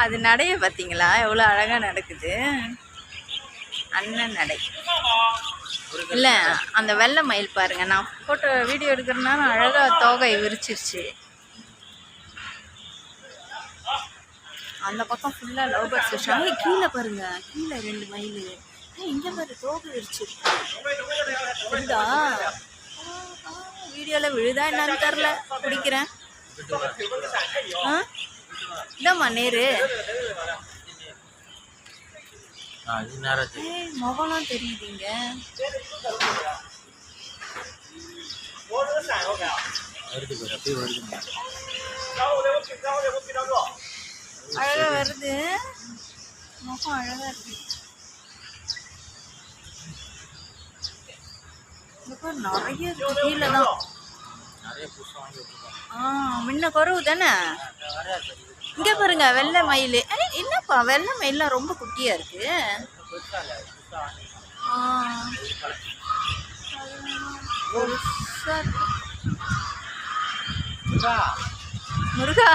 அது நடைய பார்த்தீங்களா எவ்வளோ அழகாக நடக்குது. அண்ணன் நடை இல்லை, அந்த வெள்ளை மயில் பாருங்க. நான் ஃபோட்டோ வீடியோ எடுக்கிறதுனால அழகாக தோகை விரிச்சிருச்சு. அந்த பக்கம் ஃபுல்லாக லவ் பேர்ட்ஸ் வச்சாங்க. கீழே பாருங்க, கீழே 2 மயில். இங்கே பாரு தோகை விரிச்சிருக்கு. விழுதா? வீடியோவில் விழுதா என்னன்னு தெரில, பிடிக்கிறேன். இதாம்மா நேரு. முகம்லாம் தெரியுதுங்க. அழகா வருது, முகம் அழகா இருக்கு. நிறைய கீழே தான். முன்ன குறவு தானே. இங்கே பாருங்க வெள்ளை மயில். என்னப்பா வெள்ளை மயிலாம் ரொம்ப குட்டியா இருக்கு. முருகா